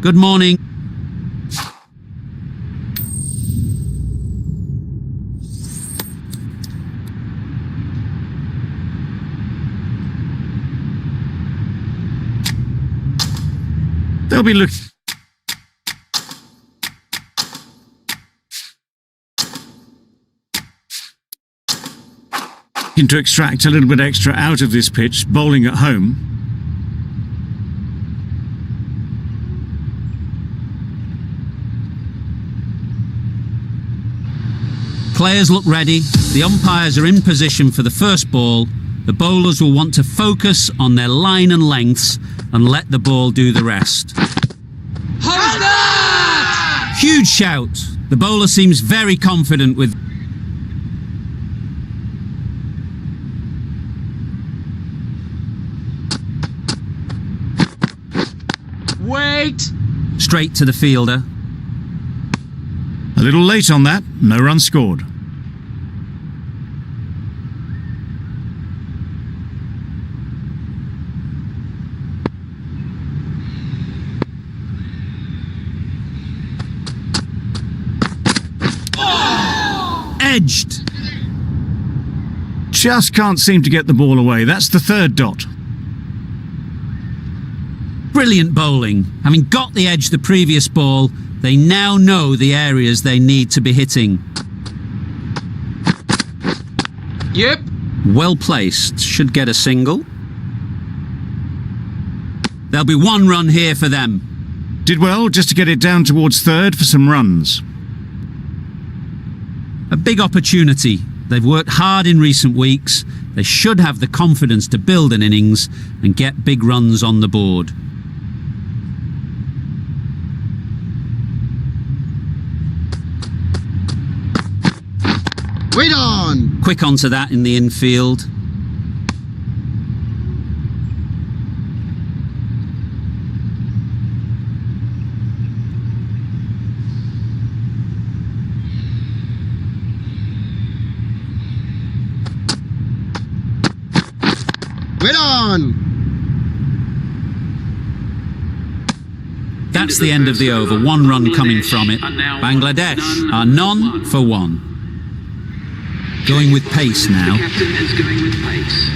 Good morning. They'll be looking to extract a little bit extra out of this pitch, bowling at home. Players look ready. The umpires are in position for the first ball. The bowlers will want to focus on their line and lengths and let the ball do the rest. How's that? Huge shout. The bowler seems very confident with... Wait! Straight to the fielder. A little late on that, no run scored. Edged. Just can't seem to get the ball away. That's the third dot. Brilliant bowling. Having got the edge the previous ball, they now know the areas they need to be hitting. Yep. Well placed. Should get a single. There'll be one run here for them. Did well just to get it down towards third for some runs. A big opportunity. They've worked hard in recent weeks. They should have the confidence to build an innings and get big runs on the board. Wait on! Quick onto that in the infield. Wait on! That's the end of the over. One run coming from it. Bangladesh are none for one. Going with pace now. The captain is going with pace.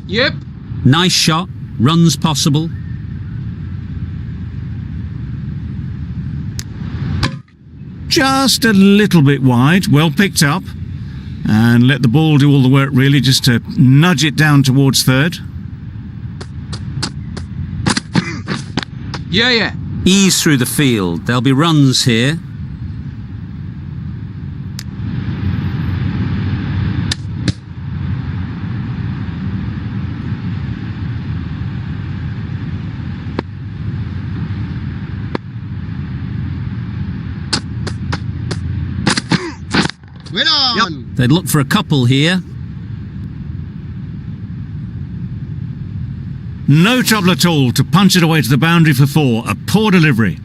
Yep. Nice shot. Runs possible. Just a little bit wide, well picked up. And let the ball do all the work really, just to nudge it down towards third. Yeah. Ease through the field. There'll be runs here. Wait on! They'd look for a couple here. No trouble at all to punch it away to the boundary for four. A poor delivery.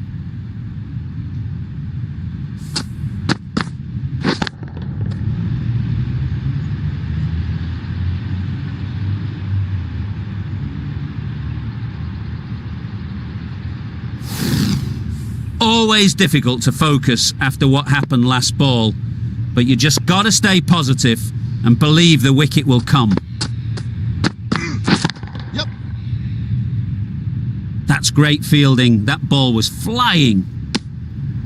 Always difficult to focus after what happened last ball, but you just got to stay positive and believe the wicket will come. Yep. That's great fielding. That ball was flying.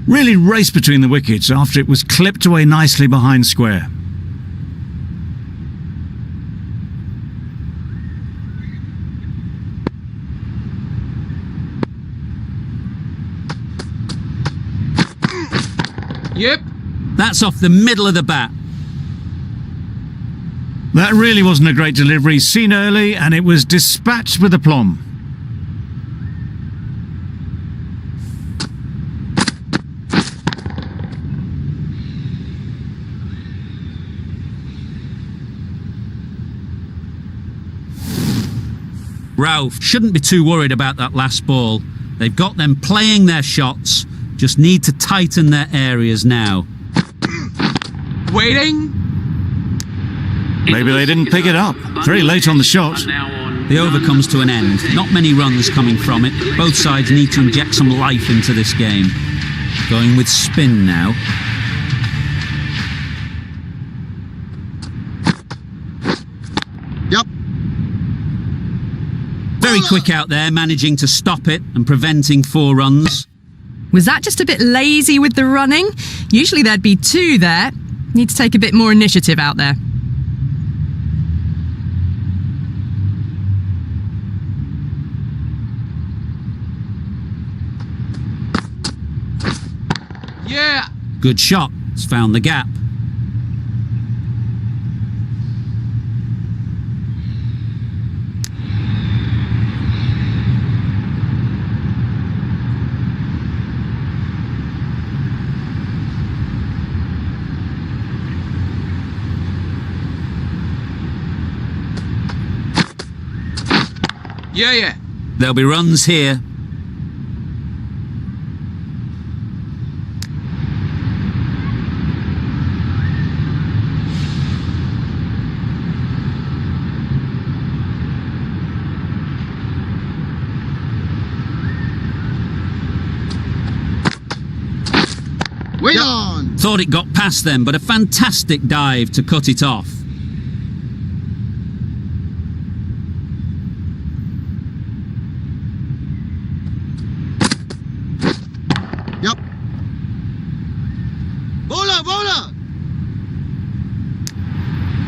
Really raced between the wickets after it was clipped away nicely behind square. Yep. That's off the middle of the bat. That really wasn't a great delivery, seen early, and it was dispatched with aplomb. Ralph shouldn't be too worried about that last ball. They've got them playing their shots, just need to tighten their areas now. Waiting. Maybe they didn't pick it up. Very late on the shot. The over comes to an end. Not many runs coming from it. Both sides need to inject some life into this game. Going with spin now. Yep. Very quick out there, managing to stop it and preventing 4 runs. Was that just a bit lazy with the running? Usually there'd be 2 there. Need to take a bit more initiative out there. Yeah. Good shot. It's found the gap. Yeah. There'll be runs here. Wait on. Thought it got past them, but a fantastic dive to cut it off. Yep. Bowler.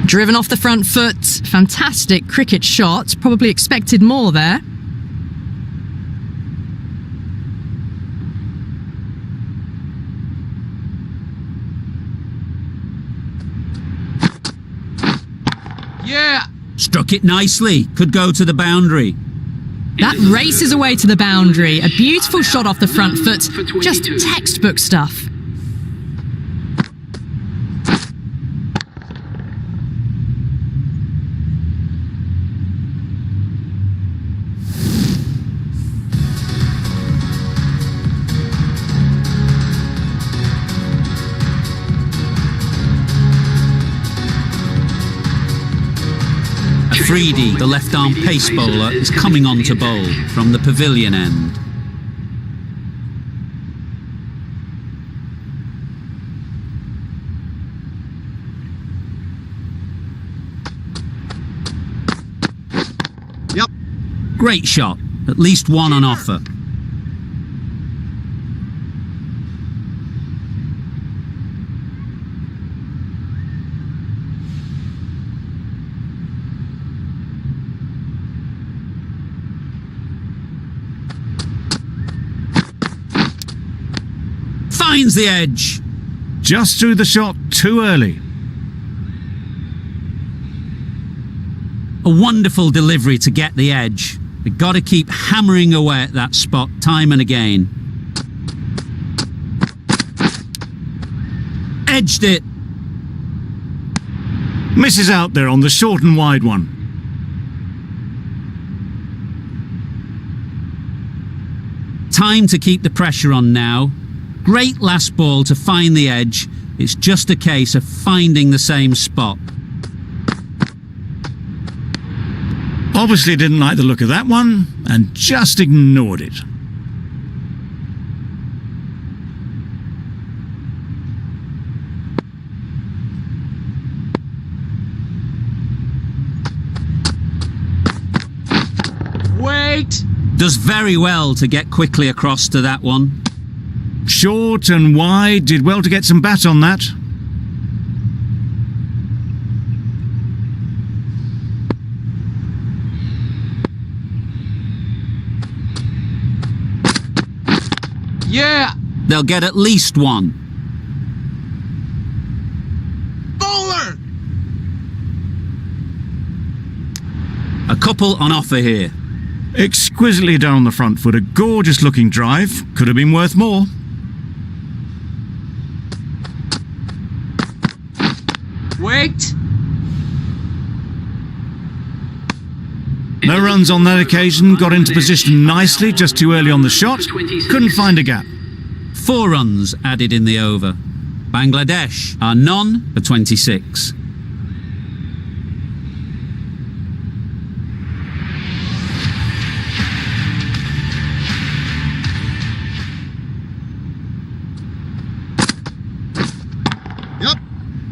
Driven off the front foot. Fantastic cricket shot. Probably expected more there. Yeah. Struck it nicely. Could go to the boundary. That races away to the boundary. A beautiful shot off the front foot. Just textbook stuff. Freedy, the left-arm pace bowler, is coming on to bowl from the pavilion end. Yep. Great shot. At least 1 on offer. Finds the edge. Just threw the shot too early. A wonderful delivery to get the edge. They've got to keep hammering away at that spot time and again. Edged it. Misses out there on the short and wide one. Time to keep the pressure on now. Great last ball to find the edge. It's just a case of finding the same spot. Obviously didn't like the look of that one and just ignored it. Wait. Does very well to get quickly across to that one. Short and wide, did well to get some bat on that. Yeah. They'll get at least 1. Bowler. A couple on offer here. Exquisitely down the front foot, a gorgeous looking drive. Could have been worth more. Wait. No runs on that occasion, got into position nicely, just too early on the shot. Couldn't find a gap. 4 runs added in the over. Bangladesh are none for 26.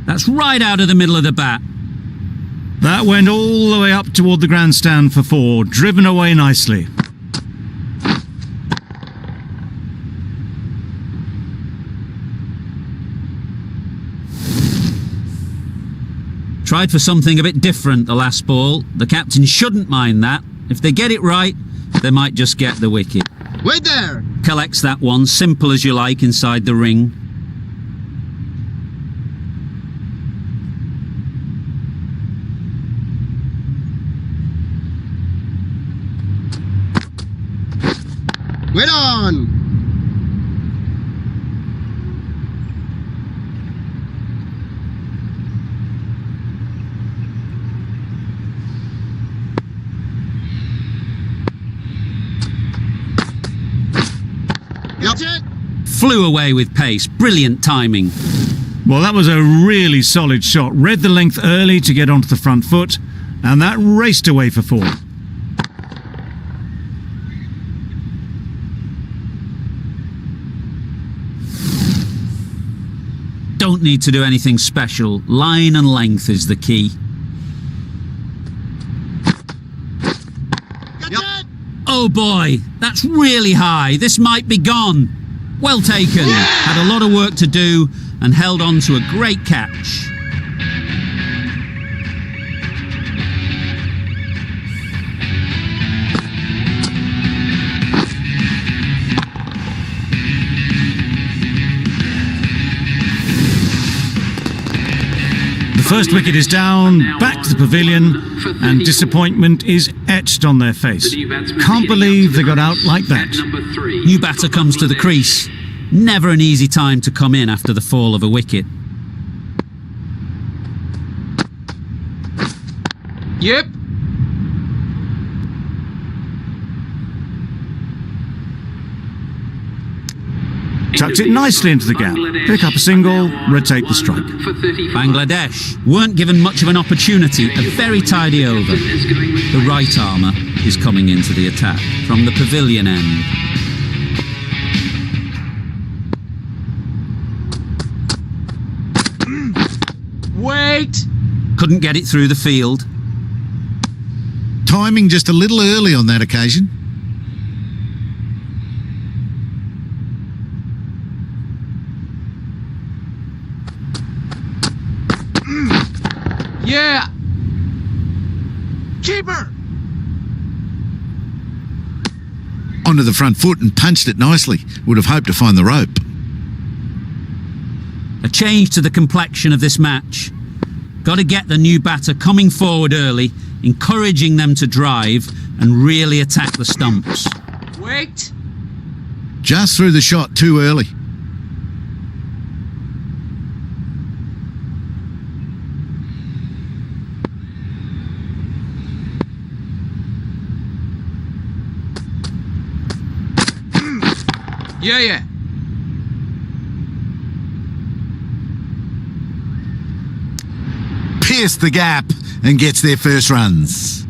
That's right out of the middle of the bat. That went all the way up toward the grandstand for 4, driven away nicely. Tried for something a bit different the last ball. The captain shouldn't mind that. If they get it right, they might just get the wicket. Wait there! Collects that one, simple as you like, inside the ring. Wait on! Yep. Flew away with pace. Brilliant timing. Well, that was a really solid shot. Read the length early to get onto the front foot, and that raced away for 4. Don't need to do anything special. Line and length is the key. Oh boy, that's really high. This might be gone. Well taken. Had a lot of work to do and held on to a great catch. The first wicket is down, back to the pavilion, and disappointment is etched on their face. Can't believe they got out like that. New batter comes to the crease. Never an easy time to come in after the fall of a wicket. Yep. Tucked it nicely into the gap. Pick up a single, rotate the strike. Bangladesh weren't given much of an opportunity. A very tidy over. The right armour is coming into the attack from the pavilion end. Wait! Couldn't get it through the field. Timing just a little early on that occasion. Yeah! Keeper! Onto the front foot and punched it nicely. Would have hoped to find the rope. A change to the complexion of this match. Got to get the new batter coming forward early, encouraging them to drive and really attack the stumps. Wait! Just threw the shot too early. Yeah. Pierced the gap and gets their first runs.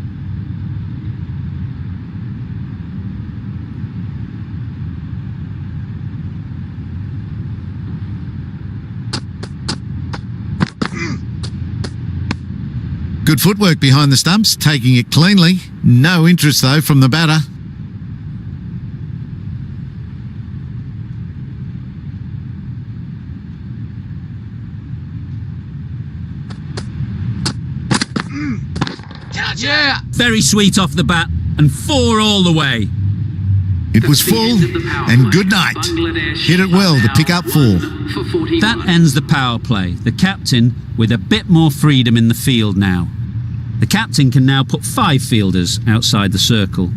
Good footwork behind the stumps, taking it cleanly. No interest though from the batter. Yeah! Very sweet off the bat and 4 all the way. It was full and good night. Hit it well to pick up 4. That ends the power play. The captain with a bit more freedom in the field now. The captain can now put 5 fielders outside the circle.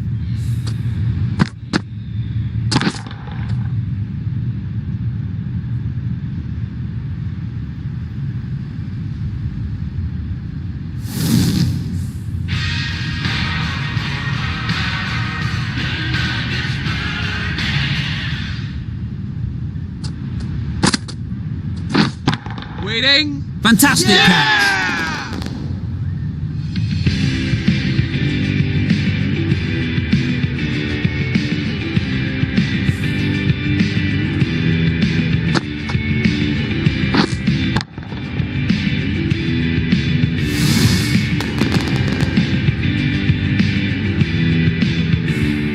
Waiting. Fantastic catch.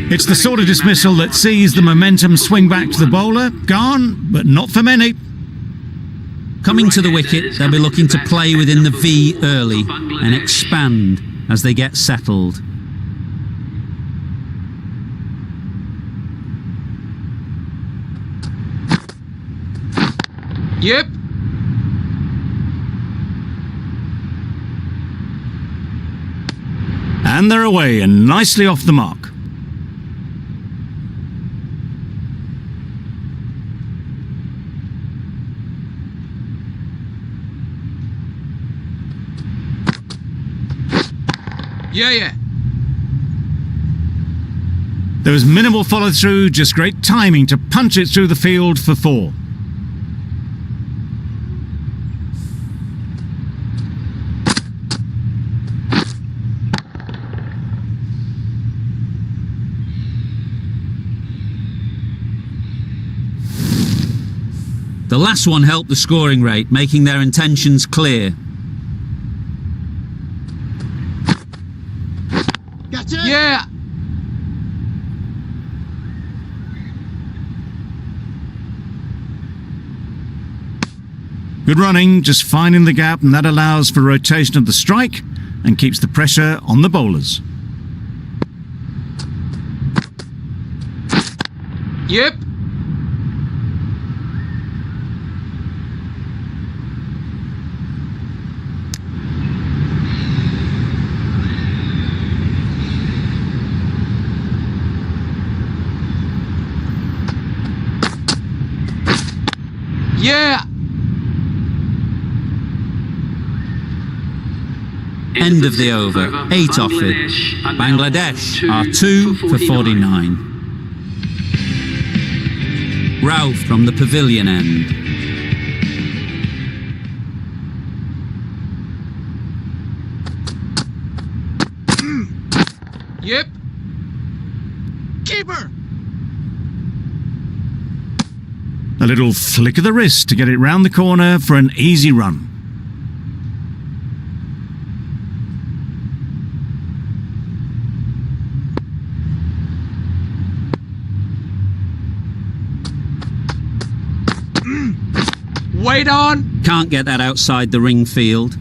It's the sort of dismissal that sees the momentum swing back to the bowler. Gone, but not for many. Coming to the wicket, they'll be looking to play within the V early and expand as they get settled. Yep. And they're away and nicely off the mark. Yeah. There was minimal follow-through, just great timing to punch it through the field for 4. The last one helped the scoring rate, making their intentions clear. Yeah. Good running, just finding the gap, and that allows for rotation of the strike and keeps the pressure on the bowlers. Yep. Yeah. End of the over. 8 offered. Bangladesh are 2 for 49. Ralph from the pavilion end. Yep. Keeper. A little flick of the wrist to get it round the corner for an easy run. Wait on. Can't get that outside the ring field.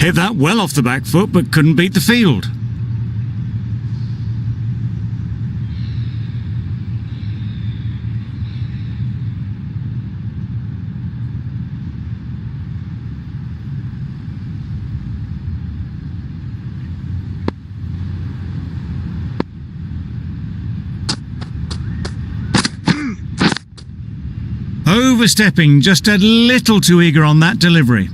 Hit that well off the back foot, but couldn't beat the field. Overstepping, just a little too eager on that delivery.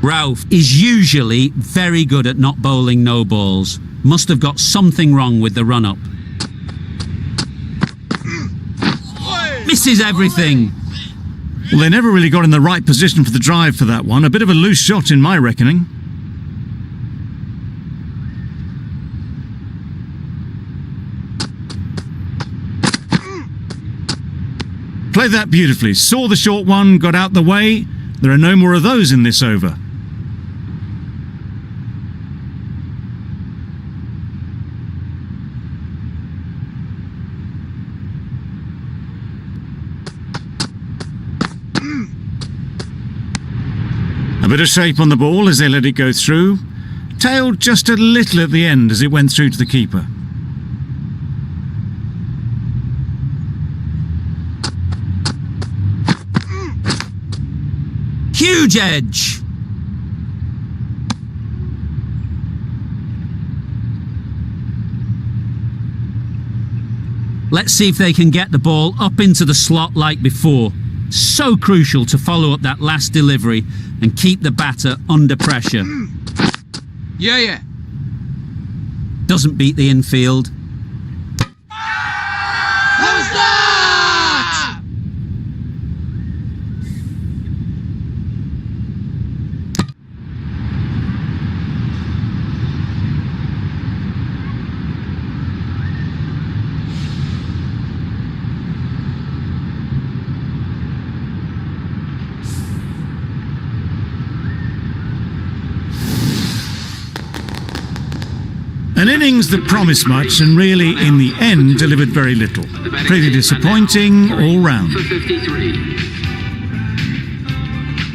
Ralph is usually very good at not bowling no balls. Must have got something wrong with the run-up. Misses everything. Well, they never really got in the right position for the drive for that one. A bit of a loose shot in my reckoning. Played that beautifully. Saw the short one, got out the way. There are no more of those in this over. A bit of shape on the ball as they let it go through. Tailed just a little at the end as it went through to the keeper. Huge edge. Let's see if they can get the ball up into the slot like before. So crucial to follow up that last delivery and keep the batter under pressure. Yeah, yeah. Doesn't beat the infield. How's that? An innings that promised much and really, in the end, delivered very little. Pretty disappointing all round. For 53.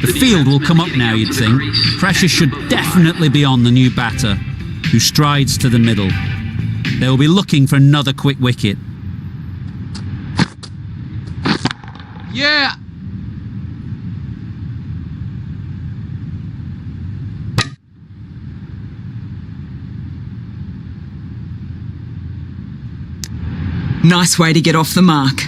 The field will come up now, you'd think. Pressure should definitely be on the new batter, who strides to the middle. They will be looking for another quick wicket. Yeah. Nice way to get off the mark.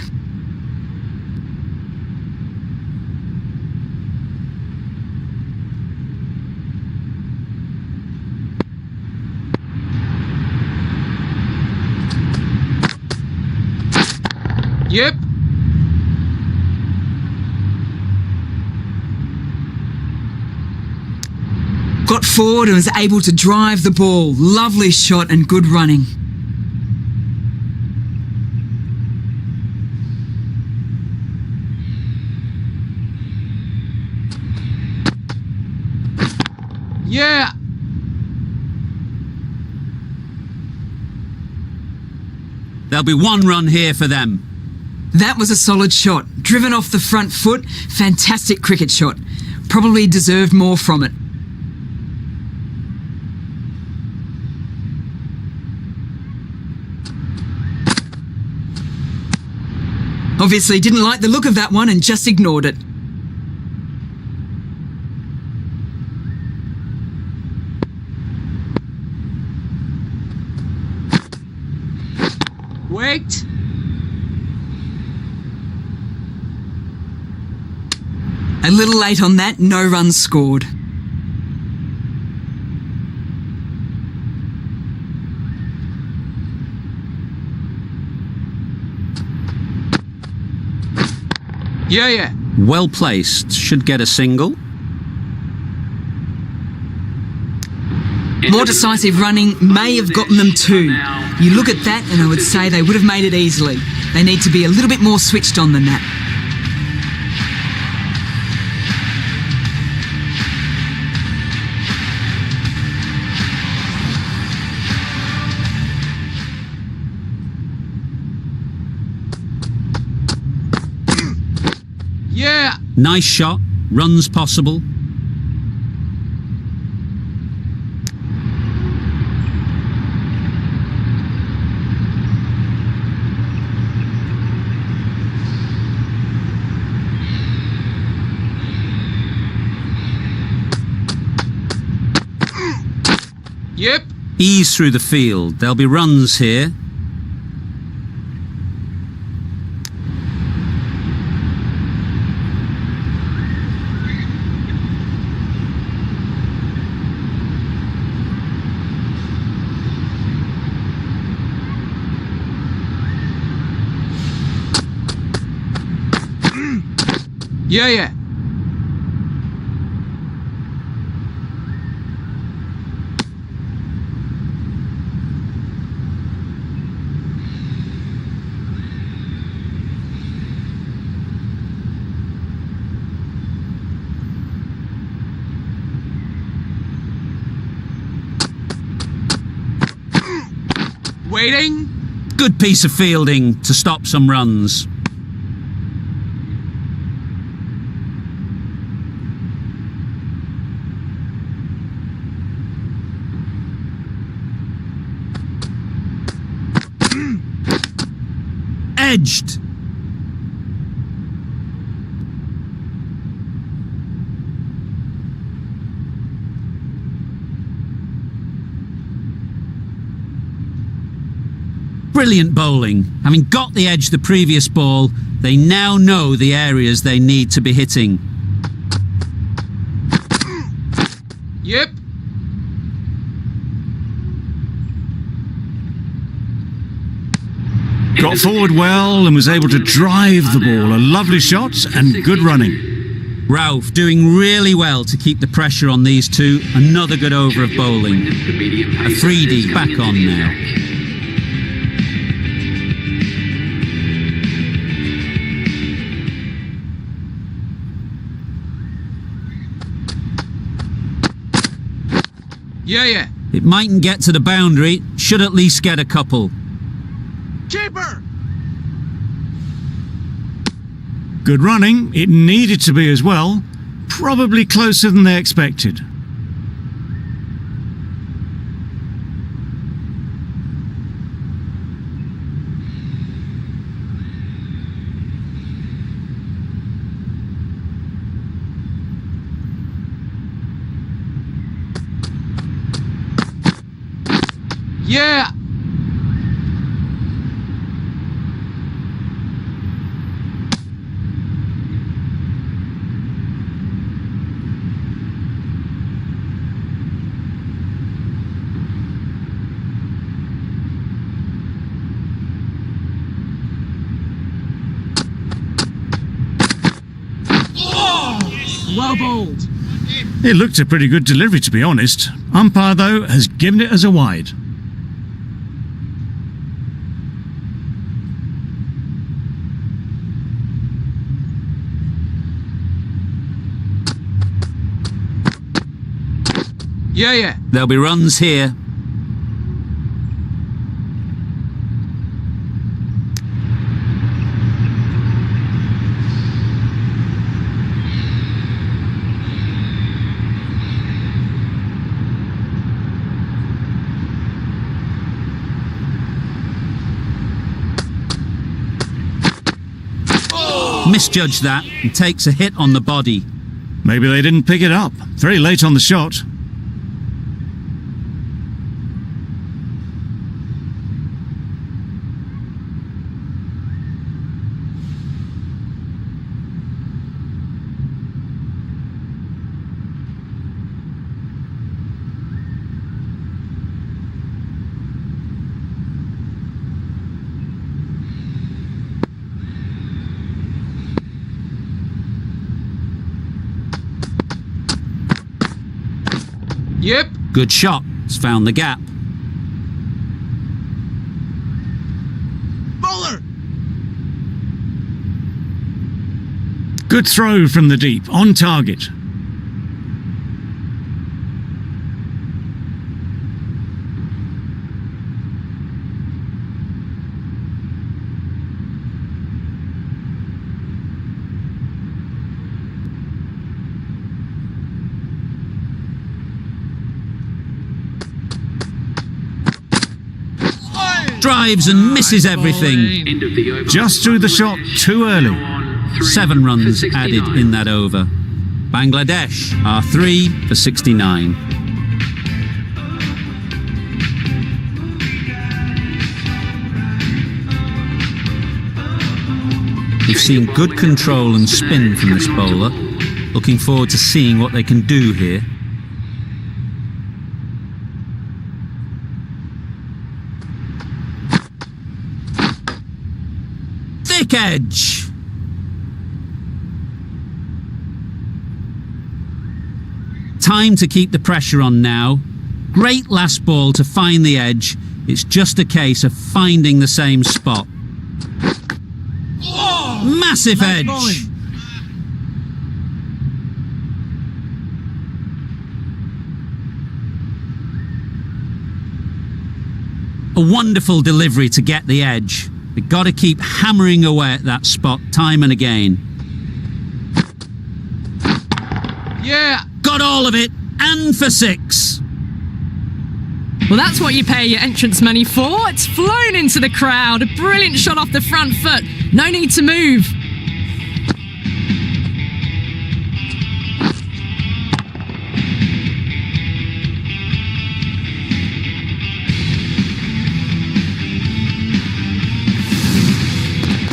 Yep. Got forward and was able to drive the ball. Lovely shot and good running. Yeah. There'll be one run here for them. That was a solid shot. Driven off the front foot. Fantastic cricket shot. Probably deserved more from it. Obviously didn't like the look of that one and just ignored it. Wait. A little late on that, no runs scored. Yeah, yeah. Well placed, should get a single. More decisive running may have gotten them two. You look at that and I would say they would have made it easily. They need to be a little bit more switched on than that. Yeah. Nice shot, runs possible. Yep. Ease through the field. There'll be runs here. Yeah, yeah. Waiting. Good piece of fielding to stop some runs. Edged. Brilliant bowling. Having got the edge the previous ball, they now know the areas they need to be hitting. Yep. Got forward well and was able to drive the ball. A lovely shot and good running. Ralph doing really well to keep the pressure on these two. Another good over of bowling. A 3D back on now. Yeah. It mightn't get to the boundary, should at least get a couple. Keeper! Good running. It needed to be as well. Probably closer than they expected. Yeah! Well bowled. It looked a pretty good delivery, to be honest. Umpire, though, has given it as a wide. Yeah. There'll be runs here. Misjudged that and takes a hit on the body. Maybe they didn't pick it up. Very late on the shot. Yep. Good shot. It's found the gap. Bowler! Good throw from the deep. On target. Drives and misses everything. End of the over. Just threw the shot too early. 7 runs added in that over. Bangladesh are 3 for 69. We've seen good control and spin from this bowler. Looking forward to seeing what they can do here. Thick edge. Time to keep the pressure on now. Great last ball to find the edge. It's just a case of finding the same spot. Massive edge. A wonderful delivery to get the edge. They've got to keep hammering away at that spot time and again. Yeah. Got all of it, and for 6. Well, that's what you pay your entrance money for. It's flown into the crowd. A brilliant shot off the front foot. No need to move.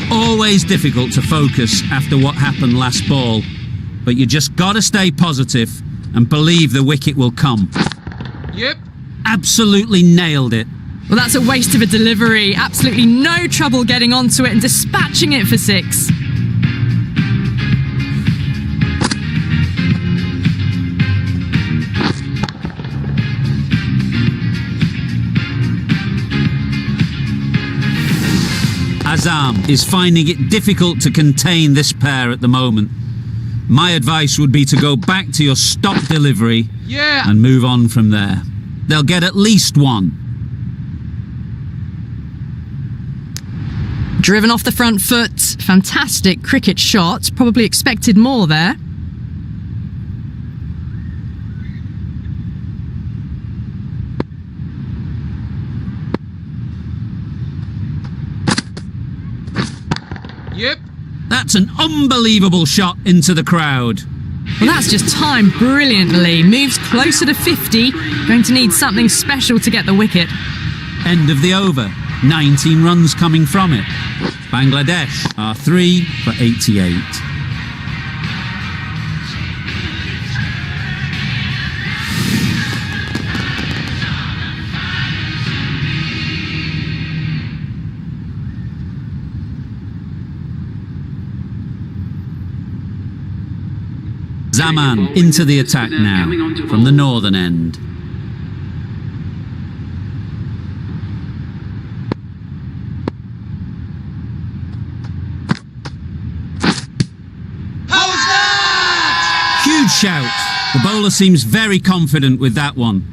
Always difficult to focus after what happened last ball, but you just got to stay positive and believe the wicket will come. Yep. Absolutely nailed it. Well, that's a waste of a delivery. Absolutely no trouble getting onto it and dispatching it for 6. Azam is finding it difficult to contain this pair at the moment. My advice would be to go back to your stock delivery Yeah. and move on from there. They'll get at least 1. Driven off the front foot. Fantastic cricket shot. Probably expected more there. Yep. That's an unbelievable shot into the crowd. Well, that's just timed brilliantly. Moves closer to 50. Going to need something special to get the wicket. End of the over. 19 runs coming from it. Bangladesh are 3 for 88. Zaman into the attack now from the northern end. Huge shout. The bowler seems very confident with that one.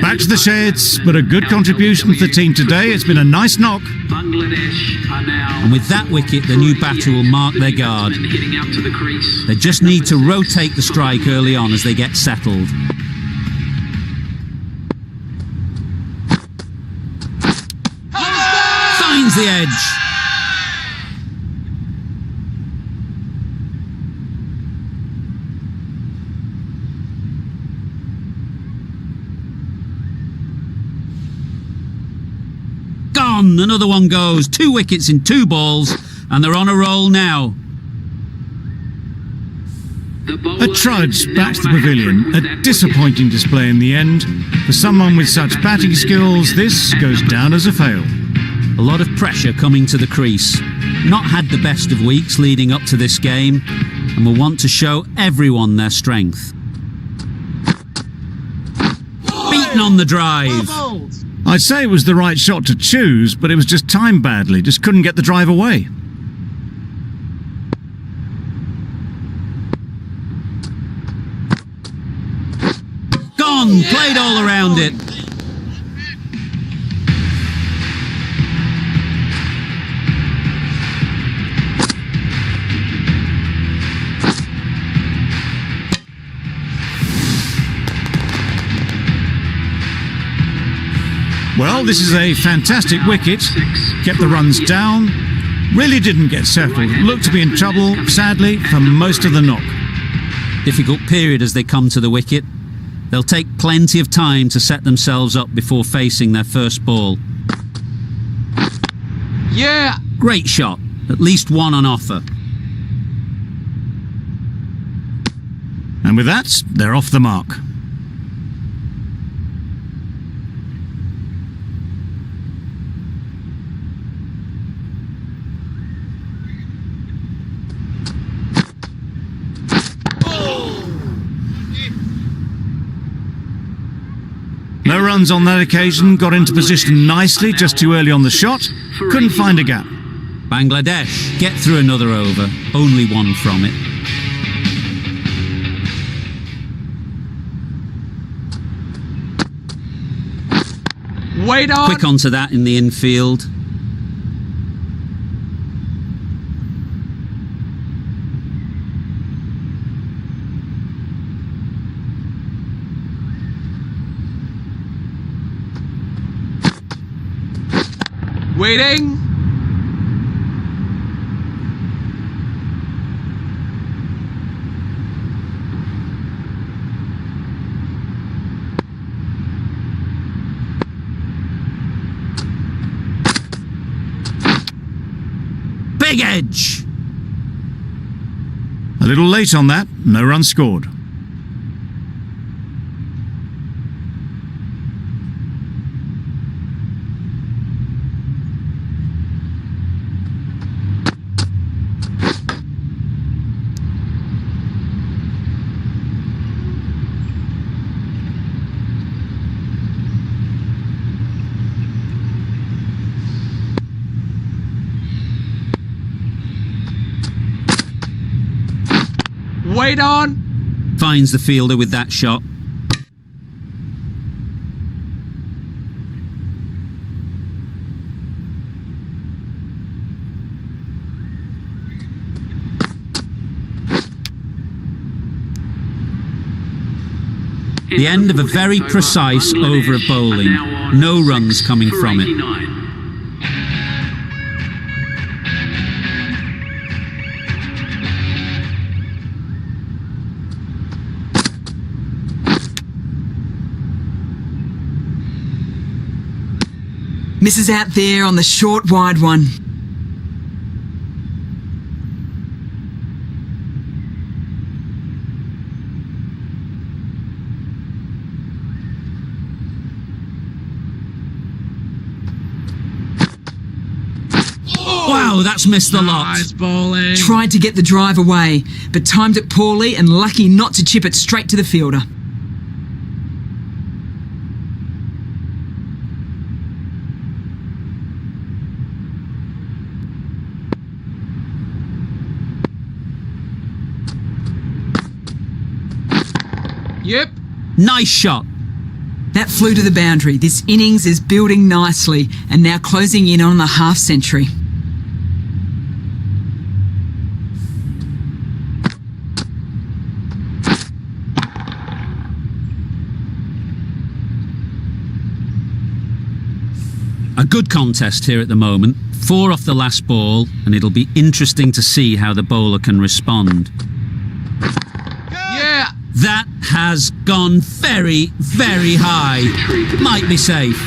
Back to the sheds, but a good contribution for the team today. It's been a nice knock. Bangladesh are now. And with that wicket, the new batter will mark their guard. Hitting out to the crease. They just need to rotate the strike early on as they get settled. Finds the edge. Gone. Another one goes. 2 wickets in 2 balls, and they're on a roll now. A trudge back to the pavilion. A disappointing display in the end. For someone with such batting skills, this goes down as a fail. A lot of pressure coming to the crease. Not had the best of weeks leading up to this game, and will want to show everyone their strength. Beaten on the drive. I'd say it was the right shot to choose, but it was just timed badly. Just couldn't get the drive away. Gone. Played all around it. Well, this is a fantastic wicket. Kept the runs down. Really didn't get settled. Looked to be in trouble, sadly, for most of the knock. Difficult period as they come to the wicket. They'll take plenty of time to set themselves up before facing their first ball. Yeah. Great shot. At least 1 on offer. And with that, they're off the mark. No runs on that occasion, got into position nicely, just too early on the shot, couldn't find a gap. Bangladesh get through another over, only 1 from it. Wait on. Quick onto that in the infield. Waiting. leg edge. A little late on that, no run scored. Wait on. Finds the fielder with that shot. The end of a very precise over of bowling. No runs coming from it. Misses out there on the short wide one. Wow, that's missed the lot. Nice bowling. Tried to get the drive away, but timed it poorly and lucky not to chip it straight to the fielder. Yep. Nice shot. That flew to the boundary. This innings is building nicely and now closing in on the half century. A good contest here at the moment. 4 off the last ball, and it'll be interesting to see how the bowler can respond. Yeah. That has gone very, very high. Might be safe.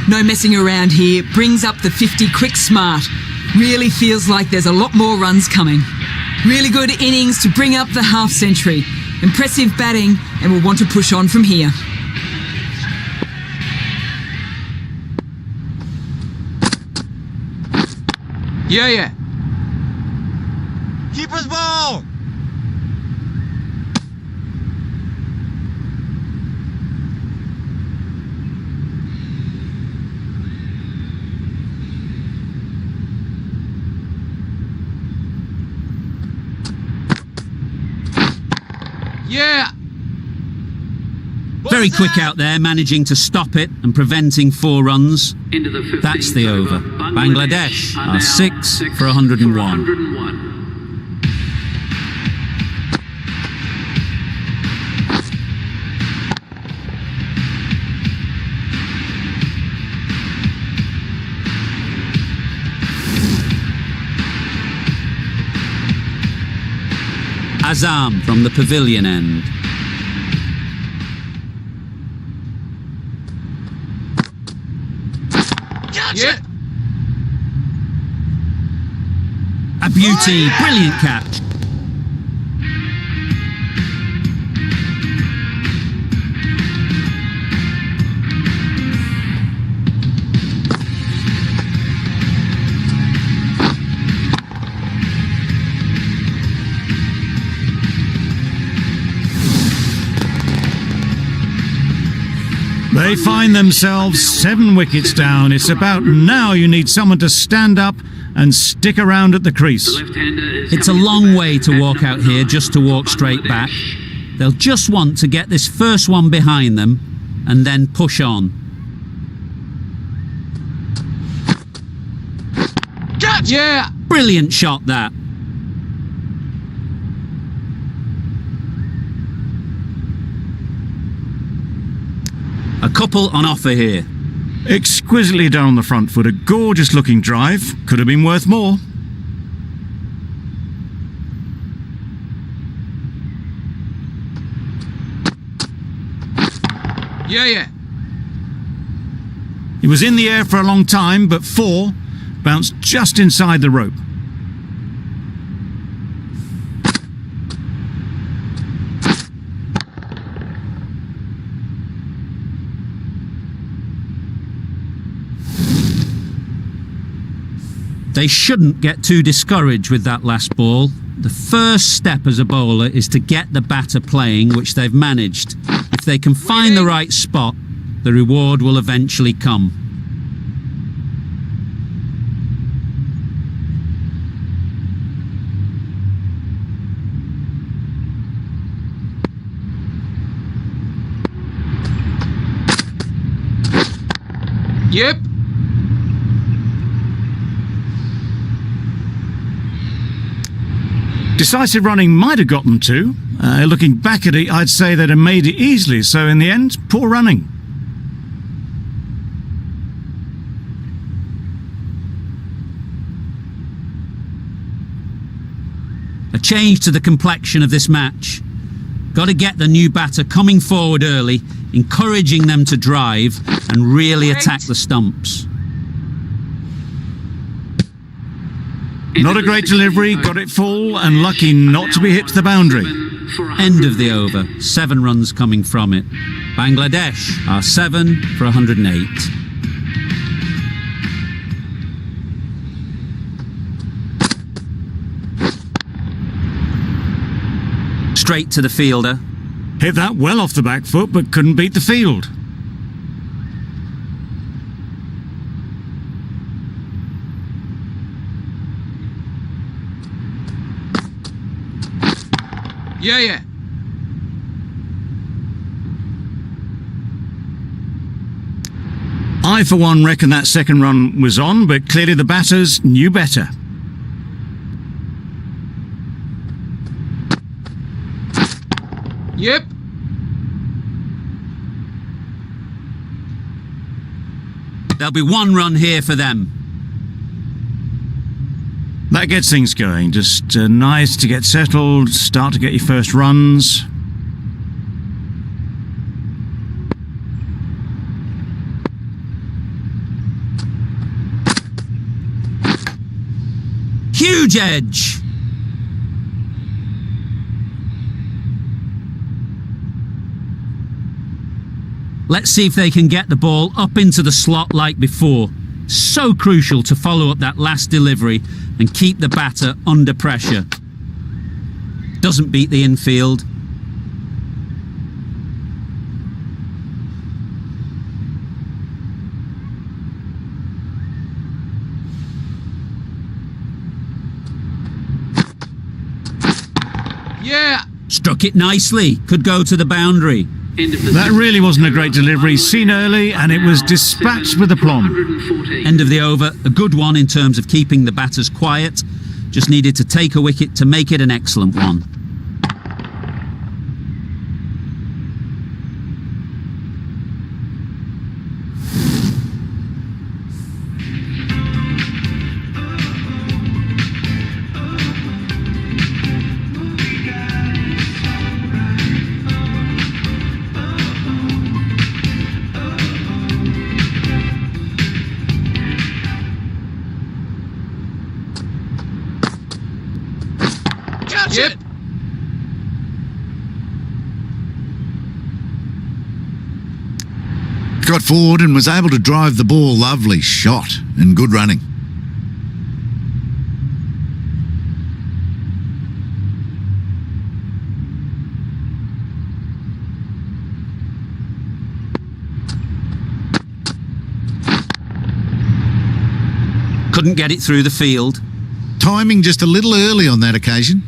No messing around here. Brings up the 50 quick smart. Really feels like there's a lot more runs coming. Really good innings to bring up the half century. Impressive batting, and we'll want to push on from here. Yeah. Keeper's ball! Yeah. Very quick out there, managing to stop it and preventing 4 runs. Into the 15th That's the over. Bangladesh are 6 for 101. Azam from the pavilion end. Yeah. A beauty, brilliant catch. They find themselves 7 wickets down. It's about now you need someone to stand up and stick around at the crease. It's a long way to walk out here just to walk straight back. They'll just want to get this first one behind them and then push on. Yeah. Brilliant shot, that. A couple on offer here. Exquisitely down the front foot, a gorgeous looking drive. Could have been worth more. Yeah. It was in the air for a long time, but 4 bounced just inside the rope. They shouldn't get too discouraged with that last ball. The first step as a bowler is to get the batter playing, which they've managed. If they can find the right spot, the reward will eventually come. Yep. Decisive running might have got them two. Looking back at it, I'd say they'd have made it easily, so in the end, poor running. A change to the complexion of this match. Got to get the new batter coming forward early, encouraging them to drive and really attack the stumps. Not a great delivery, got it full and lucky not to be hit to the boundary. End of the over, 7 runs coming from it. Bangladesh are 7 for 108. Straight to the fielder. Hit that well off the back foot, but couldn't beat the field. Yeah. I, for one, reckon that second run was on, but clearly the batters knew better. Yep. There'll be 1 run here for them. That gets things going. Just nice to get settled, start to get your first runs. Huge edge. Let's see if they can get the ball up into the slot like before. So crucial to follow up that last delivery and keep the batter under pressure. Doesn't beat the infield. Yeah. Struck it nicely. Could go to the boundary. That really wasn't a great delivery. Seen early and it was dispatched with aplomb. End of the over. A good one in terms of keeping the batters quiet. Just needed to take a wicket to make it an excellent one. Yep. Got forward and was able to drive the ball. Lovely shot and good running. Couldn't get it through the field. Timing just a little early on that occasion.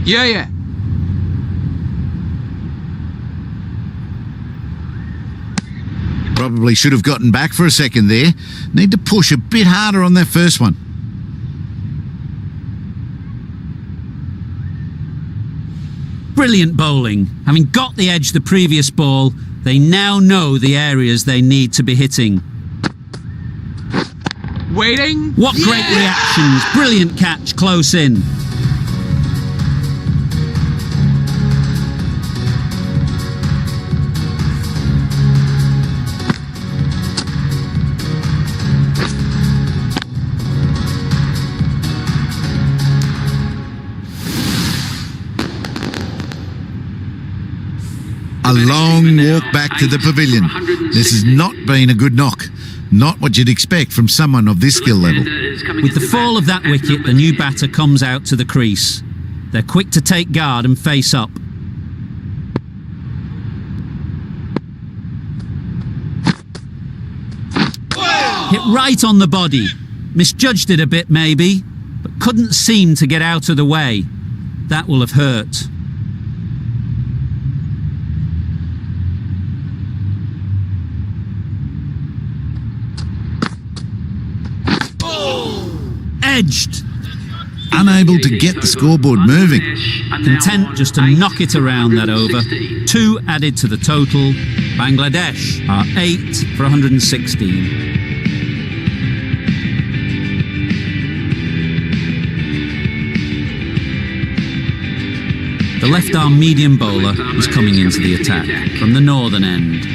Yeah. Probably should have gotten back for a second there. Need to push a bit harder on that first one. Brilliant bowling. Having got the edge the previous ball, they now know the areas they need to be hitting. Waiting. What great reactions. Brilliant catch close in. A long walk back to the pavilion. This has not been a good knock. Not what you'd expect from someone of this skill level. With the fall of that wicket, the new batter comes out to the crease. They're quick to take guard and face up. Hit right on the body. Misjudged it a bit maybe, but couldn't seem to get out of the way. That will have hurt. Edged. Unable to get the scoreboard moving. Content just to knock it around that over. 2 added to the total. Bangladesh are 8 for 116. The left-arm medium bowler is coming into the attack from the northern end.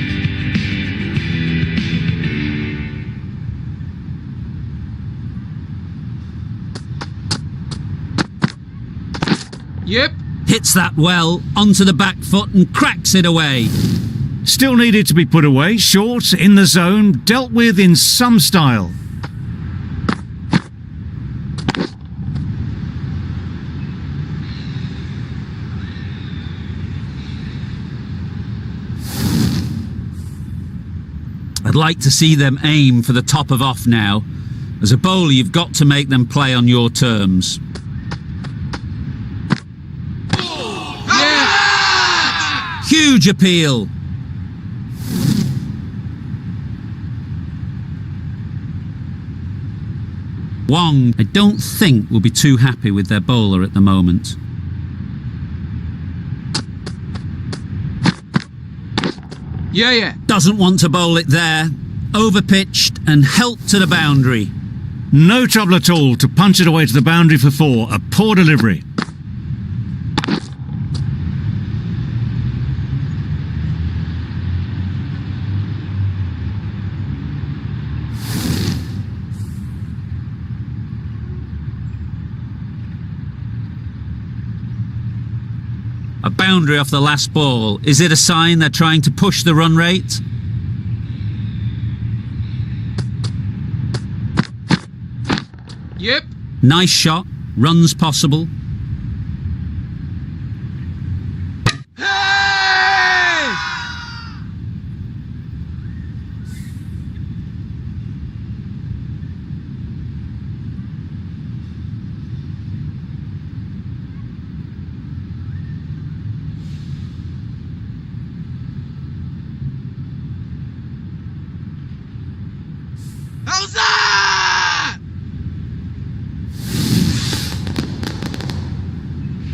Yep. Hits that well onto the back foot and cracks it away. Still needed to be put away, short, in the zone, dealt with in some style. I'd like to see them aim for the top of off now. As a bowler, you've got to make them play on your terms. Huge appeal. Wong, I don't think, will be too happy with their bowler at the moment. Yeah. Doesn't want to bowl it there. Overpitched and helped to the boundary. No trouble at all to punch it away to the boundary for 4. A poor delivery. A boundary off the last ball. Is it a sign they're trying to push the run rate? Yep. Nice shot. Runs possible. Hey! How's that?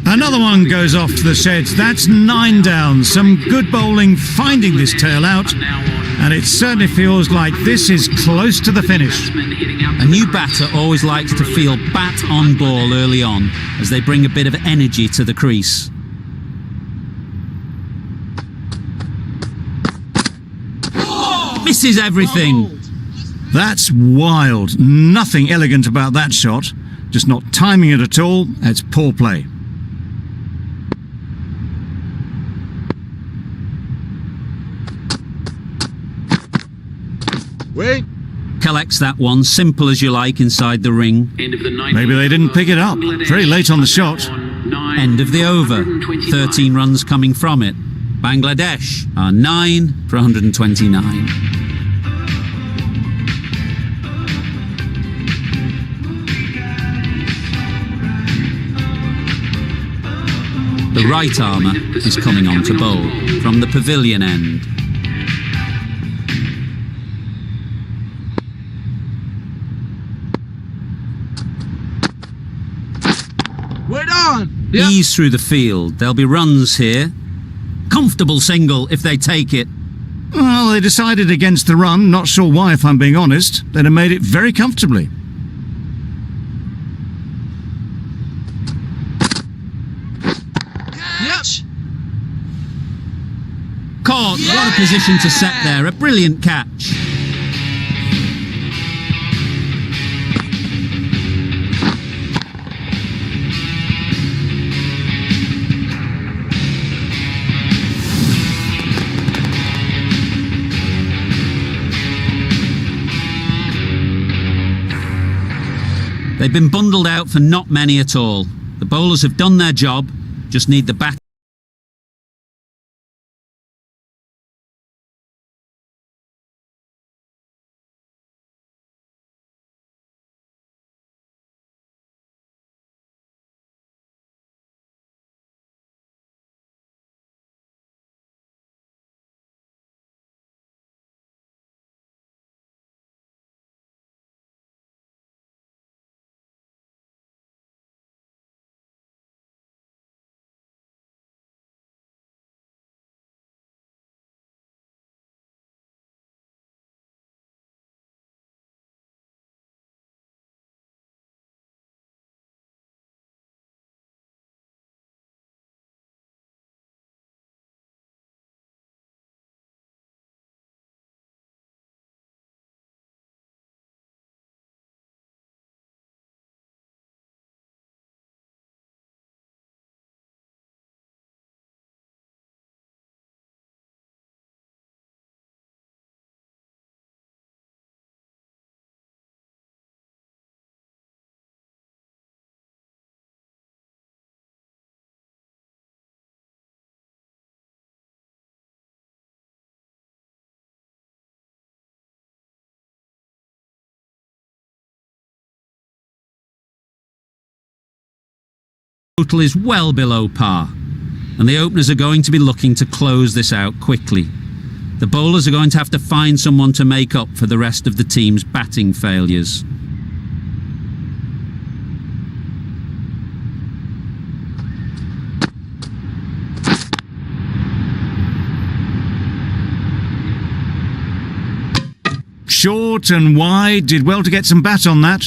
Another one goes off to the sheds. That's 9 down. Some good bowling finding this tail out. And it certainly feels like this is close to the finish. A new batter always likes to feel bat on ball early on as they bring a bit of energy to the crease. Misses everything. That's wild. Nothing elegant about that shot. Just not timing it at all. It's poor play. Wait. Collects that one, simple as you like, inside the ring. Maybe they didn't pick it up. Very late on the shot. End of the over. 13 runs coming from it. Bangladesh are 9 for 129. The right armour is coming on to bowl from the pavilion end. Wait on. Yep. Ease through the field. There'll be runs here. Comfortable single if they take it. Well, they decided against the run. Not sure why, if I'm being honest. They'd have made it very comfortably. Catch. Caught. What a position to set there. A brilliant catch. They've been bundled out for not many at all. The bowlers have done their job, just need the bat. Total is well below par, and the openers are going to be looking to close this out quickly. The bowlers are going to have to find someone to make up for the rest of the team's batting failures. Short and wide, did well to get some bat on that.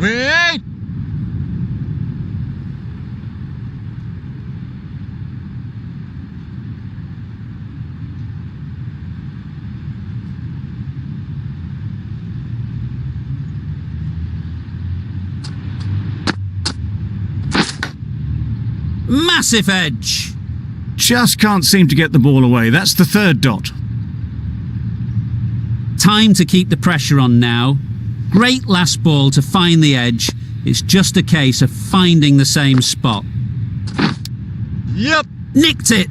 Wait! Massive edge! Just can't seem to get the ball away. That's the third dot. Time to keep the pressure on now. Great last ball to find the edge. It's just a case of finding the same spot. Yep! Nicked it!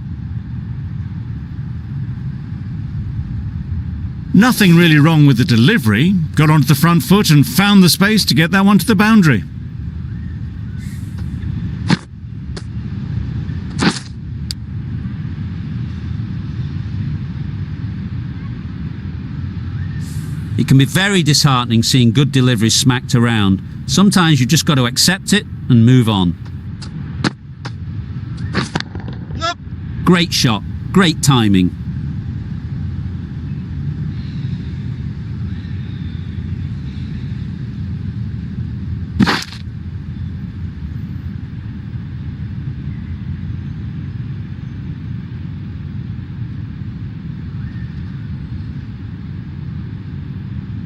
Nothing really wrong with the delivery. Got onto the front foot and found the space to get that one to the boundary. It can be very disheartening seeing good deliveries smacked around. Sometimes you just got to accept it and move on. Yep! Great shot, great timing.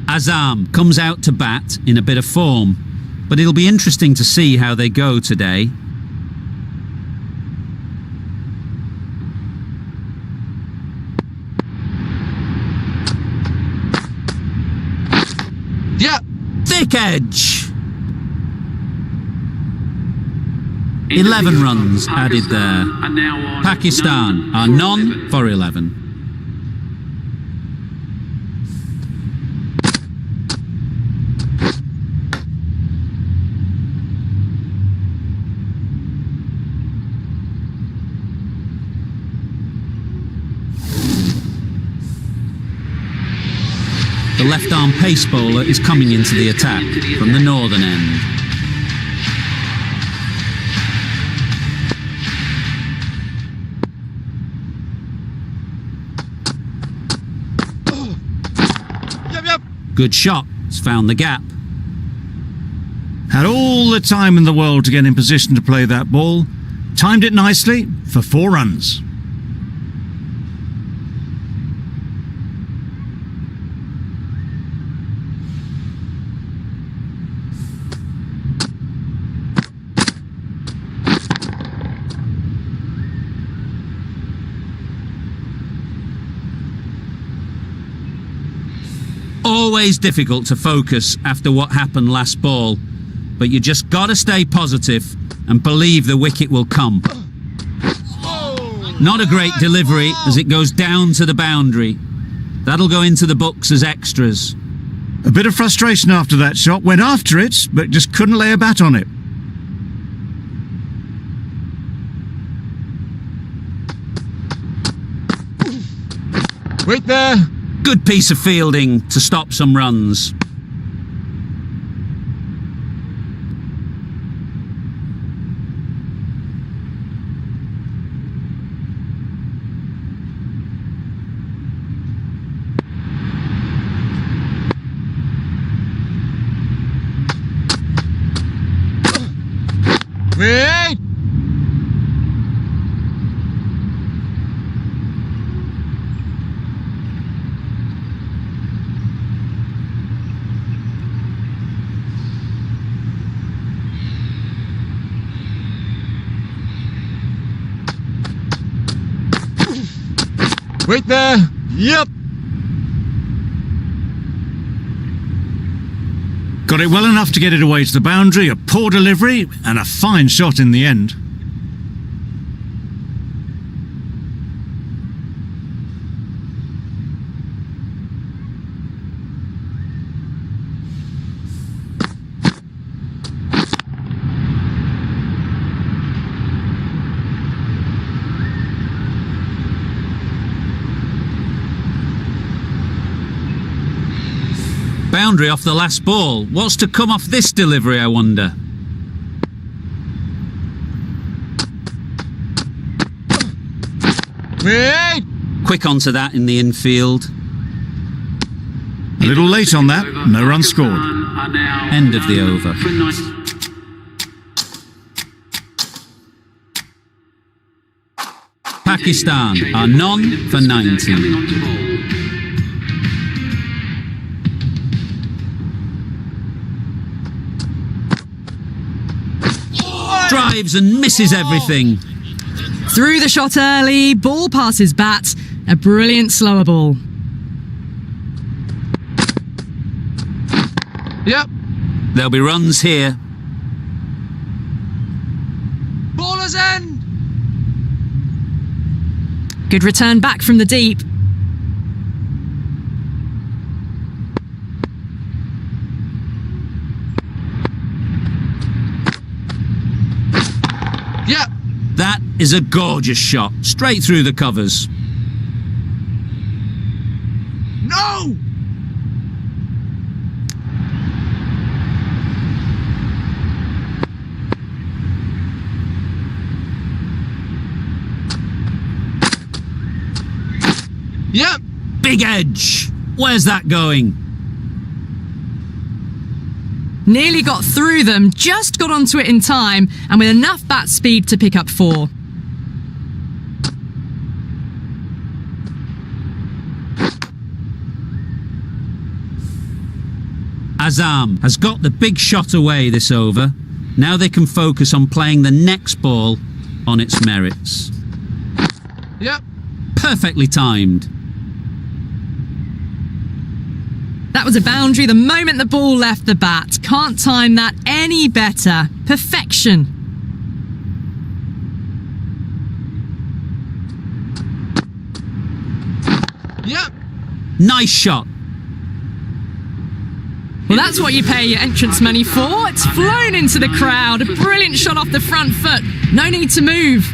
Azam comes out to bat in a bit of form, but it'll be interesting to see how they go today. Yeah! Thick edge! 11 runs added there. Pakistan are none for 11. The left-arm pace bowler is coming into the attack from the northern end. Yep! Good shot, it's found the gap. Had all the time in the world to get in position to play that ball. Timed it nicely for 4 runs. always difficult to focus after what happened last ball, but you just got to stay positive and believe the wicket will come. Not a great delivery as it goes down to the boundary. That'll go into the books as extras. A bit of frustration after that shot. Went after it, but just couldn't lay a bat on it. Wait there. Good piece of fielding to stop some runs. Wait. Wait there. Yep. Got it well enough to get it away to the boundary. A poor delivery and a fine shot in the end. Boundary off the last ball. What's to come off this delivery, I wonder? Wait. Quick onto that in the infield. A little late on that. No run scored. Are now End of the over. for 9. Pakistan are none for 90. Coming on to ball. Drives and misses everything. Through the shot early, ball passes bat. A brilliant slower ball. Yep. There'll be runs here. Bowler's end. Good return back from the deep. Yep. That is a gorgeous shot. Straight through the covers. No. Yep. Big edge. Where's that going? Nearly got through them, just got onto it in time, and with enough bat speed to pick up 4. Azam has got the big shot away this over. Now they can focus on playing the next ball on its merits. Yep. Perfectly timed. That was a boundary the moment the ball left the bat. Can't time that any better. Perfection. Yep. Nice shot. Well, that's what you pay your entrance money for. It's flown into the crowd. A brilliant shot off the front foot. No need to move.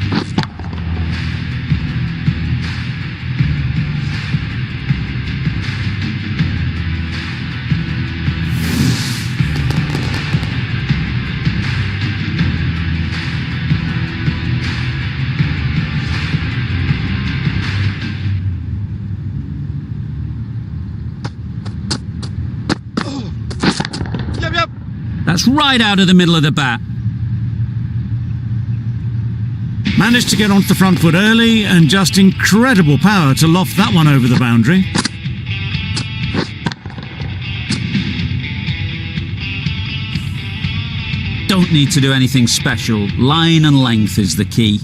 Yep. Yep. That's right out of the middle of the bat. Managed to get onto the front foot early and just incredible power to loft that one over the boundary. Don't need to do anything special. Line and length is the key.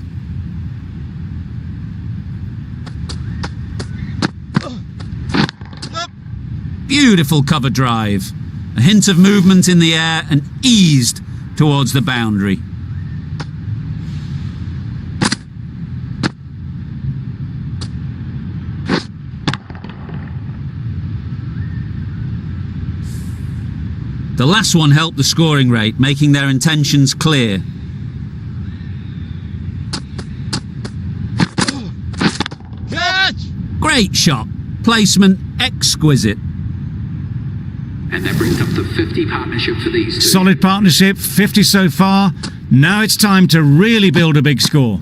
Beautiful cover drive. A hint of movement in the air and eased towards the boundary. The last one helped the scoring rate, making their intentions clear. Catch! Great shot. Placement exquisite. And that brings up the 50 partnership for these two. Solid partnership, 50 so far. Now it's time to really build a big score.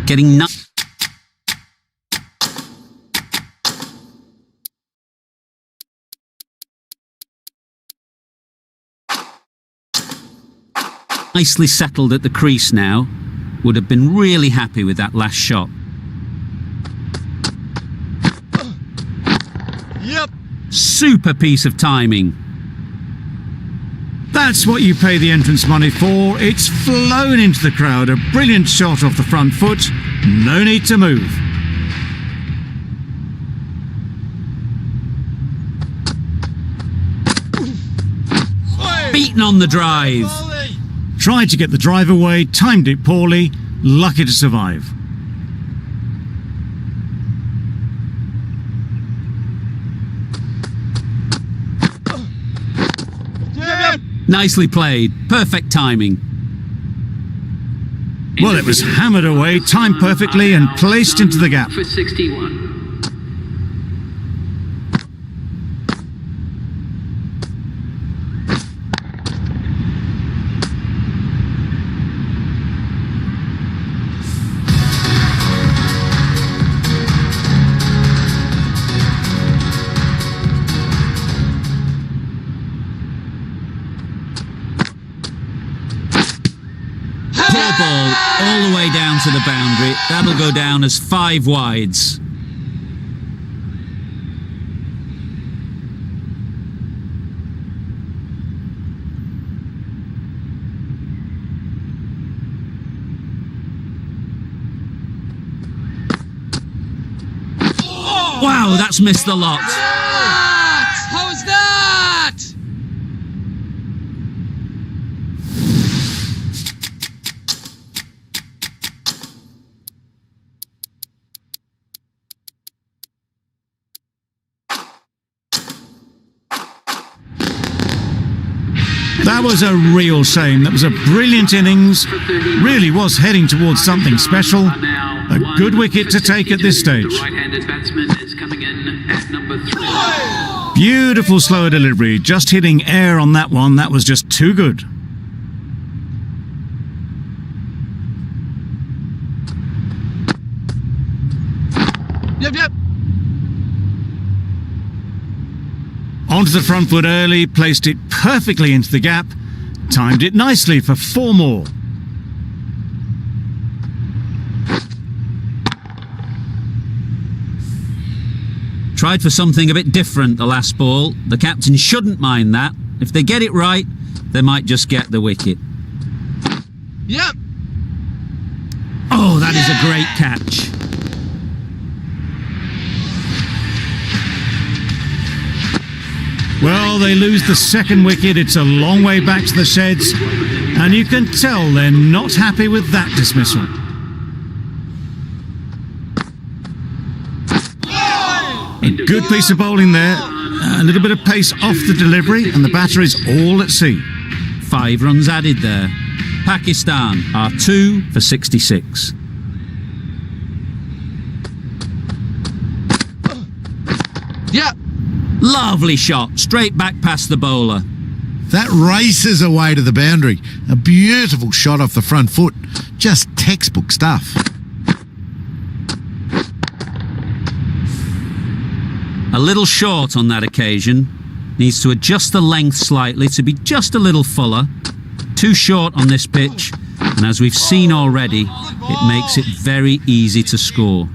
Getting nuts. Nicely settled at the crease now. Would have been really happy with that last shot. Yep. Super piece of timing. That's what you pay the entrance money for. It's flown into the crowd. A brilliant shot off the front foot. No need to move. Beaten on the drive. Tried to get the drive away, timed it poorly, lucky to survive. Yep. Nicely played. Perfect timing. Well, it was hammered away, timed perfectly and placed into the gap. For 61. Poor ball all the way down to the boundary. That'll go down as 5 wides. Wow, that's missed the lot. How was that? That was a real shame. That was a brilliant innings. Really was heading towards something special. A good wicket to take at this stage. The right-handed batsman is coming in at number 3. Beautiful slower delivery. Just hitting air on that one. That was just too good. Yep. Onto the front foot early, placed it perfectly into the gap, timed it nicely for 4 more. Tried for something a bit different the last ball. The captain shouldn't mind that. If they get it right, they might just get the wicket. Yep. Oh, that is a great catch. Well, they lose the second wicket. It's a long way back to the sheds, and you can tell they're not happy with that dismissal. A good piece of bowling there. A little bit of pace off the delivery, and the batter is all at sea. 5 runs added there. Pakistan are 2 for 66. Yep. Lovely shot, straight back past the bowler. That races away to the boundary. A beautiful shot off the front foot. Just textbook stuff. A little short on that occasion. Needs to adjust the length slightly to be just a little fuller. Too short on this pitch, and as we've seen already, it makes it very easy to score.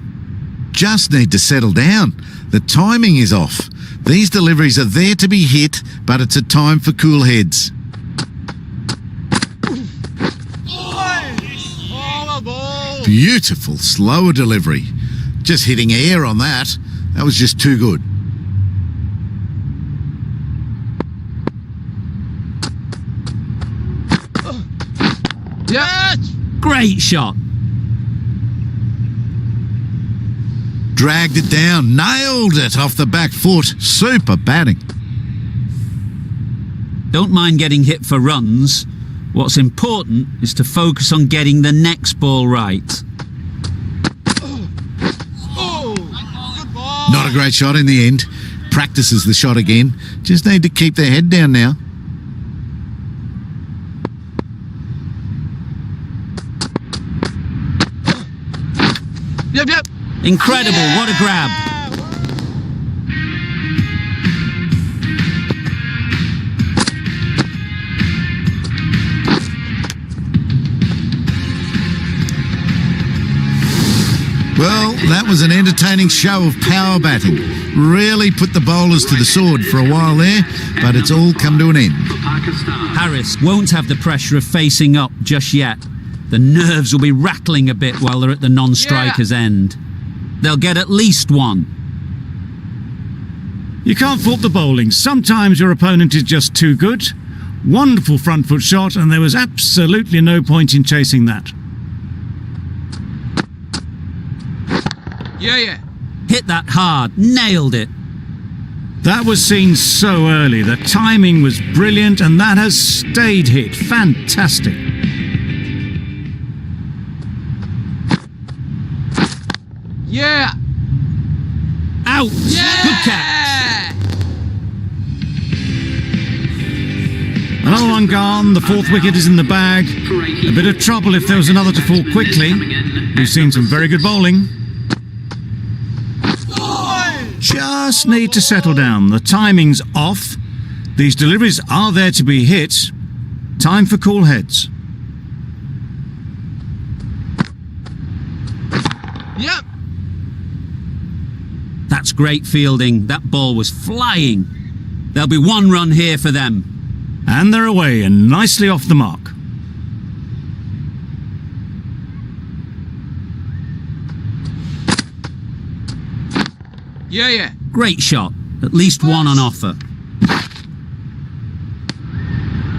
Just need to settle down. The timing is off. These deliveries are there to be hit, but it's a time for cool heads. Beautiful, slower delivery. Just hitting air on that. That was just too good. Yeah. Great shot. Dragged it down, nailed it off the back foot. Super batting. Don't mind getting hit for runs. What's important is to focus on getting the next ball right. Not a great shot in the end. Practices the shot again. Just need to keep their head down now. Yep. Incredible, what a grab. Well, that was an entertaining show of power batting. Really put the bowlers to the sword for a while there, but it's all come to an end. For Pakistan. Harris won't have the pressure of facing up just yet. The nerves will be rattling a bit while they're at the non-striker's end. They'll get at least one. You can't fault the bowling. Sometimes your opponent is just too good. Wonderful front foot shot, and there was absolutely no point in chasing that. Yeah. Hit that hard, nailed it. That was seen so early. The timing was brilliant, and that has stayed hit. Fantastic. Yeah. Out! Good catch. Another one gone. The fourth wicket is in the bag. A bit of trouble if there was another to fall quickly. We've seen some very good bowling. Just need to settle down. The timing's off. These deliveries are there to be hit. Time for cool heads. Yep. That's great fielding. That ball was flying. There'll be one run here for them. And they're away and nicely off the mark. Yeah. Great shot. At least one on offer.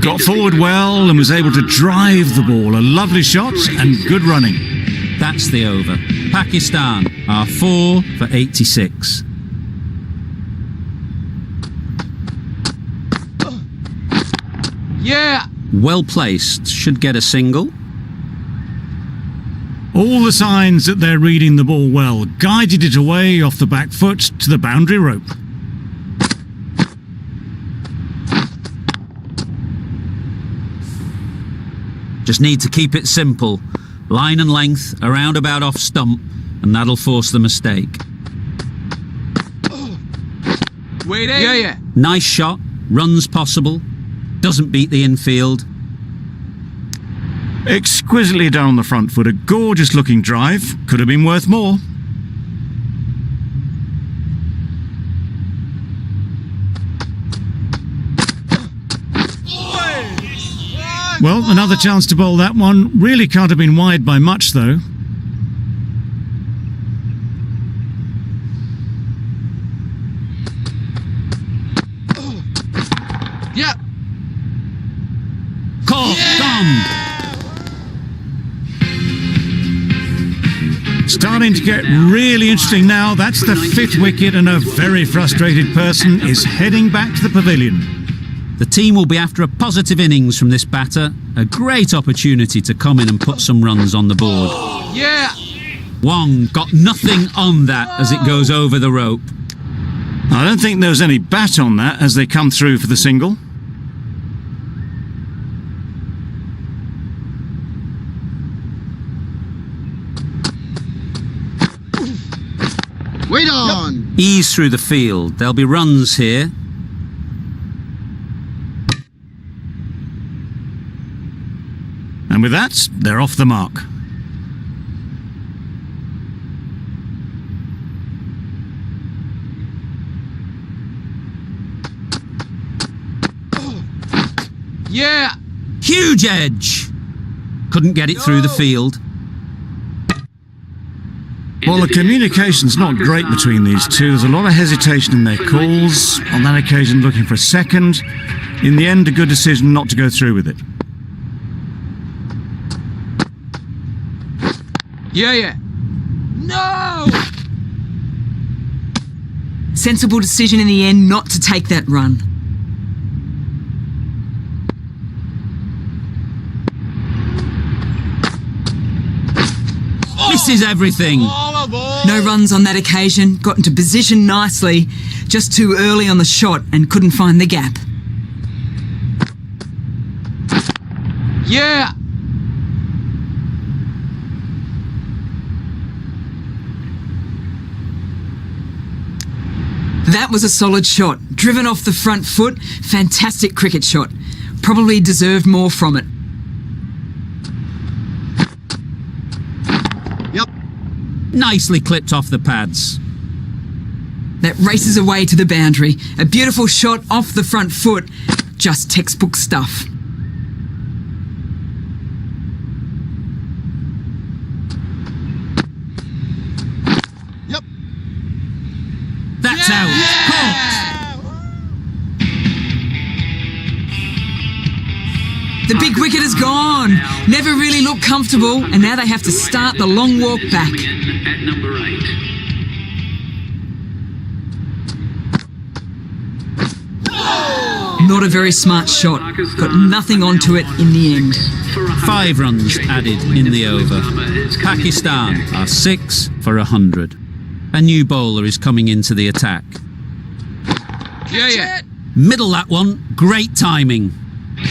Got forward well and was able to drive the ball. A lovely shot and good running. That's the over. Pakistan are 4 for 86. Yeah. Well placed. Should get a single. All the signs that they're reading the ball well. Guided it away off the back foot to the boundary rope. Just need to keep it simple. Line and length, around about off stump, and that'll force the mistake. Waiting. Yeah. Nice shot. Runs possible. Doesn't beat the infield. Exquisitely down the front foot. A gorgeous looking drive. Could have been worth more. Well, another chance to bowl that one. Really can't have been wide by much, though. Yeah. Caught. Gone. Starting to get really interesting now. That's the fifth wicket, and a very frustrated person is heading back to the pavilion. The team will be after a positive innings from this batter. A great opportunity to come in and put some runs on the board. Yeah. Wong got nothing on that as it goes over the rope. I don't think there was any bat on that as they come through for the single. Wait on. Ease through the field. There'll be runs here. And with that, they're off the mark. Yeah. Huge edge. Couldn't get it through the field. Well, the communication's not great between these two. There's a lot of hesitation in their calls. On that occasion, looking for a second. In the end, a good decision not to go through with it. Yeah. No! Sensible decision in the end not to take that run. Misses everything. No runs on that occasion, got into position nicely, just too early on the shot and couldn't find the gap. Yeah! That was a solid shot, driven off the front foot, fantastic cricket shot. Probably deserved more from it. Yep. Nicely clipped off the pads. That races away to the boundary. A beautiful shot off the front foot, just textbook stuff. Yep. That's out. Caught. The big wicket is gone. Never really looked comfortable, and now they have to start the long walk back. In at number 8. Not a very smart shot. Got nothing onto it in the end. 5 runs added in the over. Pakistan are 6 for 100. A new bowler is coming into the attack. Yeah. Middle that one. Great timing.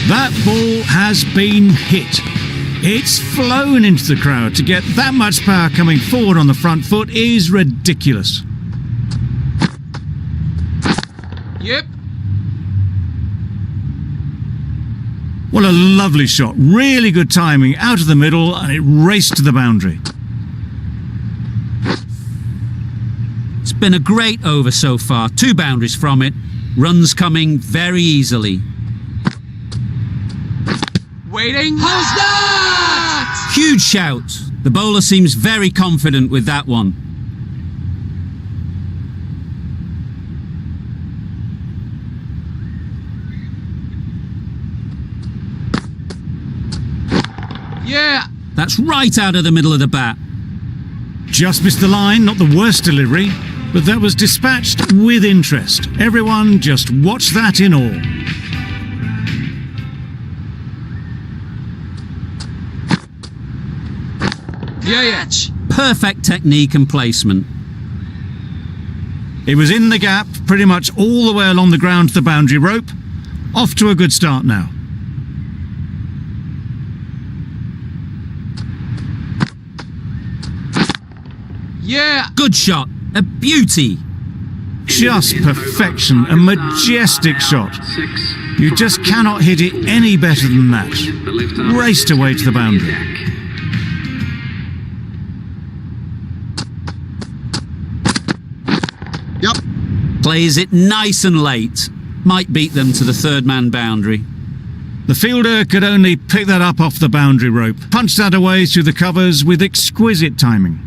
That ball has been hit. It's flown into the crowd. To get that much power coming forward on the front foot is ridiculous. Yep. What a lovely shot. Really good timing out of the middle, and it raced to the boundary. It's been a great over so far. 2 boundaries from it. Runs coming very easily. Waiting. How's that? Huge shout. The bowler seems very confident with that one. Yeah. That's right out of the middle of the bat. Just missed the line, not the worst delivery, but that was dispatched with interest. Everyone just watched that in awe. Yeah. Perfect technique and placement. It was in the gap, pretty much all the way along the ground to the boundary rope. Off to a good start now. Yeah. Good shot. A beauty. Just perfection, a majestic shot. 6. You just cannot hit it any better than that. The lift up. Raced away to the boundary. Yep. Plays it nice and late. Might beat them to the 3rd man boundary. The fielder could only pick that up off the boundary rope. Punched that away through the covers with exquisite timing.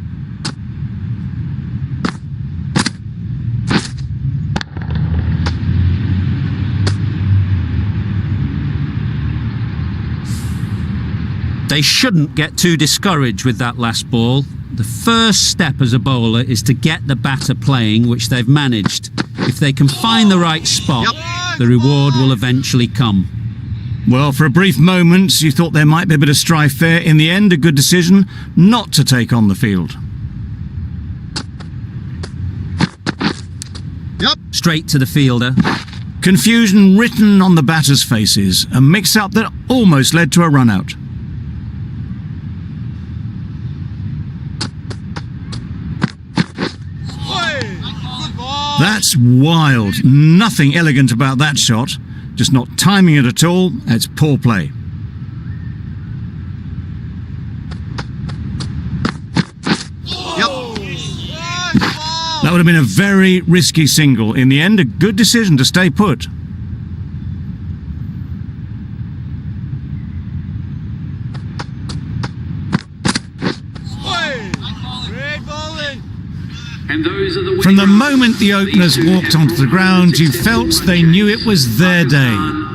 They shouldn't get too discouraged with that last ball. The first step as a bowler is to get the batter playing, which they've managed. If they can find the right spot, the reward will eventually come. Well, for a brief moment, you thought there might be a bit of strife there. In the end, a good decision not to take on the field. Yep. Straight to the fielder. Confusion written on the batters' faces. A mix-up that almost led to a run-out. That's wild. Nothing elegant about that shot. Just not timing it at all. It's poor play. Yep. That would have been a very risky single. In the end, a good decision to stay put. Great bowling. And those are the From the moment the openers walked onto the ground, you felt they knew it was their day.